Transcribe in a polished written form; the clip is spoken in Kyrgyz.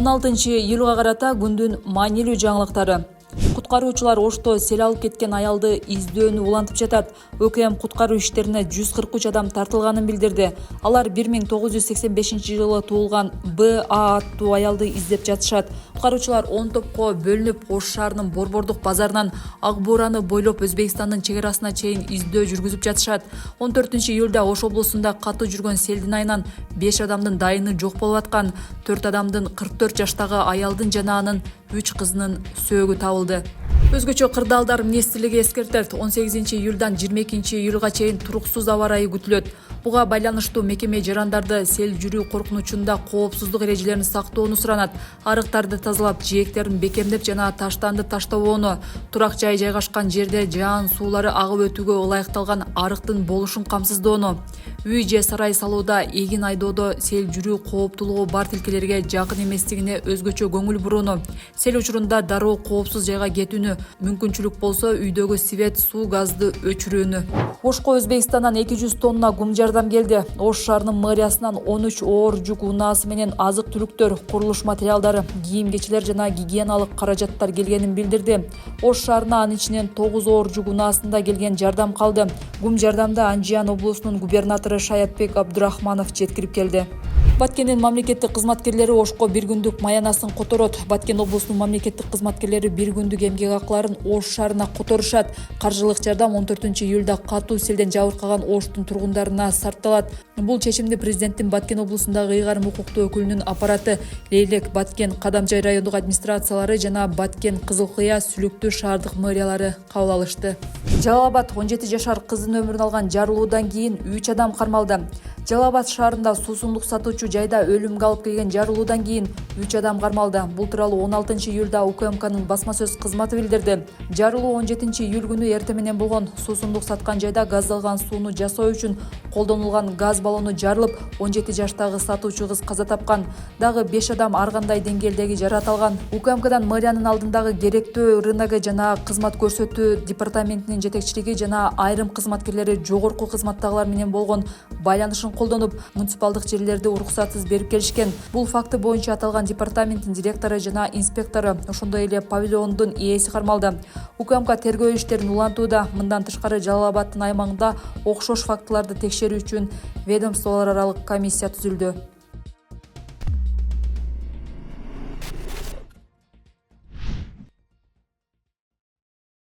16-июлга карата күндүн маанилүү жаңылыктары. Куткаруучулар Ошто сел алып кеткен аялды издөөнү улантып жатат. ÖKM куткаруу иштерине 143 адам тартылганын билдирди. Алар 1985-жылы туулган БА аттуу аялды издеп жатышат. Куткаруучулар 10 топко бөлүнүп Ош шаарынын Борбордук базарынан Ак Буураны бойлоп Өзбекстандын чек арасына чейин издөө жүргүзүп жатышат. 14-июлда Ош облусунда катуу жүргөн селдин айынан 5 адамдын дайыны жок болуп аткан. 4 адамдын 44 жаштагы аялдын жана анын 3 кызынын сөөгү табылды. Өзгөчө кырдаалдар министрлиги эскертет. 18-июлдан 22-июлга чейин туруксуз аба ырайы күтүлөт. Буга байланыштуу мекеме жарандарды сел жүрүү коркунучунда коопсуздук эрежелерин сактоону суранат. Арыктарды тазалап, жээктерин бекемдеп жана таштанды таштабоону, турак жай жайгашкан жерде жаан суулары агып өтүүгө ылайыкталган арыктын болушун камсыздоону, үй же сарай салууда, эгин айдоодо сел жүрүү кооптулугу бар тилкелерге жакын эместигине өзгөчө көңүл бурууну, сел учурунда дароо коопсуз жайга кетүүнү, мүмкүнчүлүк болсо үйдөгү свет, суу, газды өчүрүүнү. Ошко Өзбекстандан 200 тонна гум жардам келди. Ош шаарынын мэриясынан 13 оор жүк унаасы менен азык-түлүктөр, курулуш материалдары, кийим-кечилер жана гигиеналык каражаттар келгенин билдирди. Ош шаарына анын ичинен 9 оор жүк унаасында келген жардам калды. Гум жардамды Анжиян облусунун губернатору Шаятбек Абдурахманов жеткирип келди. Баткендин мамлекеттик кызматкерлери Ошко бир күндүк маянасын которот. Баткен облусунун мамлекеттик кызматкерлери бир күндүк эмгек акыларын Ош шаарына которушат. Каржылык жардам 14-июлда катуу селден жабыркаган Оштун тургундарына сарпталат. Бул чечимди президенттин Баткен облусундагы ыйгарым укуктуу өкүлүнүн аппараты Лейлек, Баткен, Кадамжай райондук администрациялары жана Баткен, Кызыл Кыя, Сүлүктүү шаардык мэриялары кабыл алышты. Жалал Абад 17 жашар кыздын өмүрүн алган жарылуудан кийин 3 адам кармалды. Жалал Абад шаарында суусундук сатуучу жайда өлүмгө алып келген жарылуудан кийин 3 адам кармалды. Бул тууралуу 16-июлда УКМКнын басма сөз кызматы билдирди. Жарылуу 17-июль күнү эртең менен болгон. Суусундук саткан жайда газдалган сууну жасоо үчүн колдонулган газ баллону жарылып, 17 жаштагы сатуучу кыз каза тапкан. Дагы 5 адам ар кандай деңгээлдеги жаракат алган. УКМКдан мэриянын алдындагы керектүү РНГ жана кызмат көрсөтүү департаментинин жетекчилиги жана айрым кызматкерлери жогорку кызматтагылар менен болгон байланышын колдонуп, муниципалдык жерлерди уруксатсыз берип келишкен. Бул факты боюнча аталган департаменттин директору жана инспектору, ошондой эле павильондун ээси кармалды. УКМК тергөө иштерин улантууда. Мындан тышкары Жалал Абадтын аймагында окшош фактыларды текшерүү үчүн ведомстволор аралык комиссия түзүлдү.